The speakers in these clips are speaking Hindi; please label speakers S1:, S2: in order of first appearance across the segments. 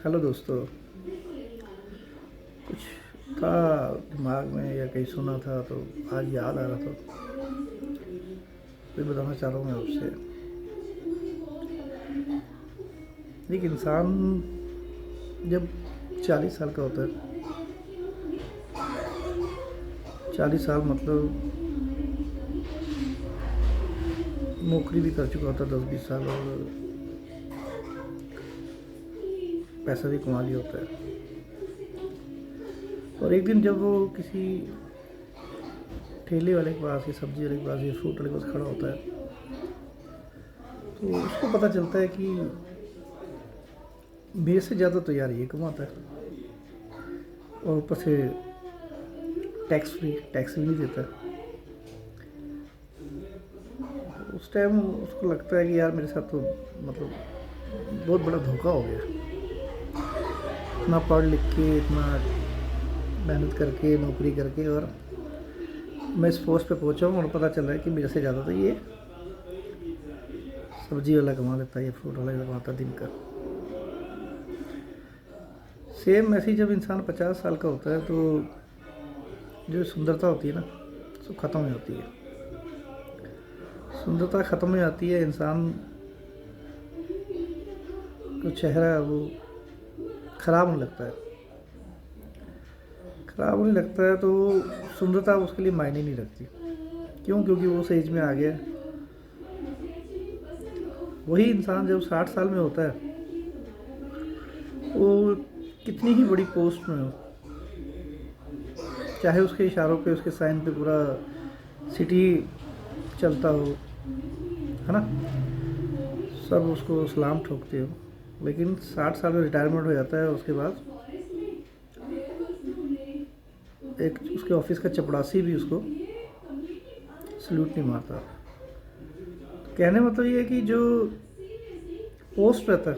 S1: हेलो दोस्तों। कुछ था दिमाग में या कहीं सुना था तो आज याद आ रहा था, तो बताना चाह रहा हूँ मैं आपसे। एक इंसान जब 40 साल का होता है, 40 साल मतलब नौकरी भी कर चुका होता है 10-20 साल, और पैसा भी कमा लिया होता है। और एक दिन जब वो किसी ठेले वाले के पास या सब्जी वाले के पास या फ्रूट वाले के पास खड़ा होता है, तो उसको पता चलता है कि मेरे से ज़्यादा तो यार ये कमाता है, और ऊपर से टैक्स भी नहीं देता। उस टाइम उसको लगता है कि यार मेरे साथ तो मतलब बहुत बड़ा धोखा हो गया। इतना पढ़ लिख के, इतना मेहनत करके, नौकरी करके, और मैं इस पोस्ट पे पहुंचा हूँ और पता चल रहा है कि मेरे से ज़्यादा तो ये सब्जी वाला कमा लेता है, ये फ्रूट वाला कमाता दिन का। सेम ऐसे ही जब इंसान 50 साल का होता है तो जो सुंदरता होती है ना, सब ख़त्म हो जाती है। सुंदरता ख़त्म हो जाती है, इंसान का चेहरा वो ख़राब होने लगता है। ख़राब होने लगता है तो सुंदरता उसके लिए मायने नहीं रखती। क्यों? क्योंकि वो उस एज में आ गया। वही इंसान जब 60 साल में होता है, वो कितनी ही बड़ी पोस्ट में हो, चाहे उसके इशारों पे, उसके साइन पे पूरा सिटी चलता हो, है ना, सब उसको सलाम ठोकते हो, लेकिन 60 साल में रिटायरमेंट हो जाता है। उसके बाद एक उसके ऑफिस का चपड़ासी भी उसको सल्यूट नहीं मारता। कहने मतलब ये है कि जो पोस्ट रहता है,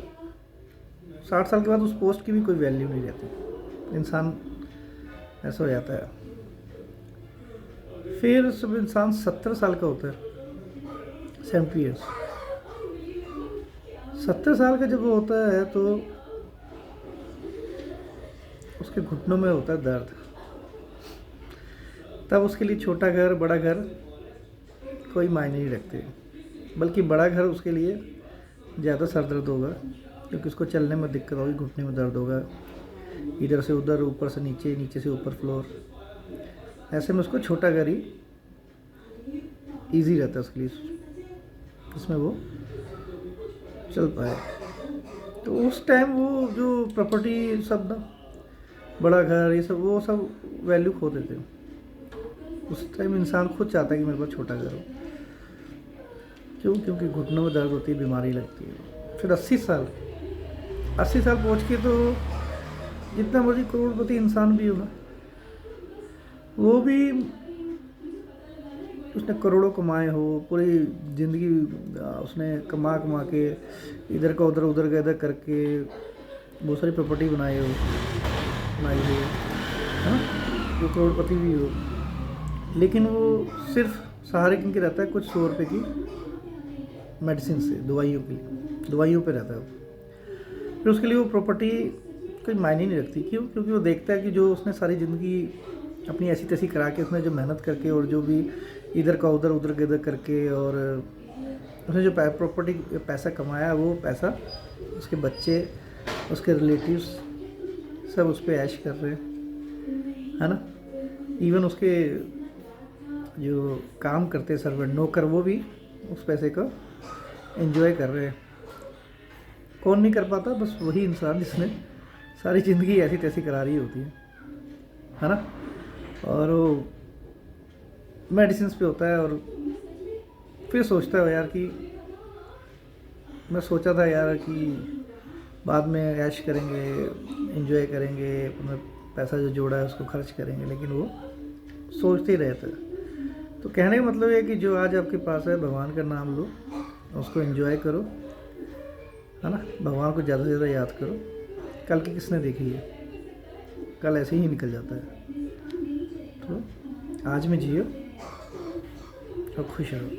S1: 60 साल के बाद उस पोस्ट की भी कोई वैल्यू नहीं रहती। इंसान ऐसा हो जाता है। फिर जब इंसान 70 साल का होता है, 70 ईयर्स, 70 साल का जब वो होता है तो उसके घुटनों में होता है दर्द। तब उसके लिए छोटा घर, बड़ा घर कोई मायने नहीं रखते, बल्कि बड़ा घर उसके लिए ज़्यादा सर दर्द होगा, क्योंकि उसको चलने में दिक्कत होगी, घुटने में दर्द होगा, इधर से उधर, ऊपर से नीचे, नीचे से ऊपर फ्लोर। ऐसे में उसको छोटा घर ही ईजी रहता है उसके लिए, इसमें वो चल पाए। तो उस टाइम वो जो प्रॉपर्टी सब ना, बड़ा घर, ये सब, वो सब वैल्यू खो देते हैं। उस टाइम इंसान खुद चाहता है कि मेरे पास छोटा घर हो। क्यों? क्योंकि घुटनों में दर्द होती है, बीमारी लगती है। फिर 80 साल पहुँच के तो जितना मर्जी करोड़पति इंसान भी हो ना, वो भी, उसने करोड़ों कमाए हो, पूरी ज़िंदगी उसने कमा के इधर का उधर, उधर का इधर करके बहुत सारी प्रॉपर्टी बनाई हो है, वो करोड़पति भी हो, लेकिन वो सिर्फ सहारे किन के रहता है? कुछ 100 रुपये की मेडिसिन से, दवाइयों पे रहता है वो। फिर उसके लिए वो प्रॉपर्टी कोई मायने नहीं रखती। क्यों? क्योंकि वो देखता है कि जो उसने सारी ज़िंदगी अपनी ऐसी तैसी करा के, उसने जो मेहनत करके और जो भी इधर का उधर, उधर का इधर करके, और उसने जो प्रॉपर्टी पैसा कमाया, वो पैसा उसके बच्चे, उसके रिलेटिव्स सब उस पर ऐश कर रहे हैं, है ना। इवन उसके जो काम करते सर्वेंट, नौकर, वो भी उस पैसे को एंजॉय कर रहे हैं। कौन नहीं कर पाता? बस वही इंसान जिसने सारी ज़िंदगी ऐसी तैसी करा रही होती है ना। और वो मेडिसिन पे होता है, और फिर सोचता है यार कि मैं सोचा था यार कि बाद में ऐश करेंगे, एंजॉय करेंगे, अपना पैसा जो जोड़ा है उसको खर्च करेंगे, लेकिन वो सोचते ही रहता है। तो कहने का मतलब ये है कि जो आज आपके पास है, भगवान का नाम लो, उसको एंजॉय करो, है ना। भगवान को ज़्यादा से ज़्यादा याद करो। कल की किसने देखी है? कल ऐसे ही निकल जाता है। तो आज में जियो और खुश रहो।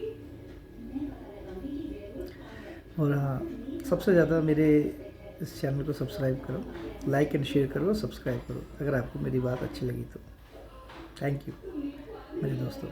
S1: और हाँ, सबसे ज़्यादा मेरे इस चैनल को सब्सक्राइब करो, लाइक एंड शेयर करो, सब्सक्राइब करो अगर आपको मेरी बात अच्छी लगी तो। थैंक यू मेरे दोस्तों।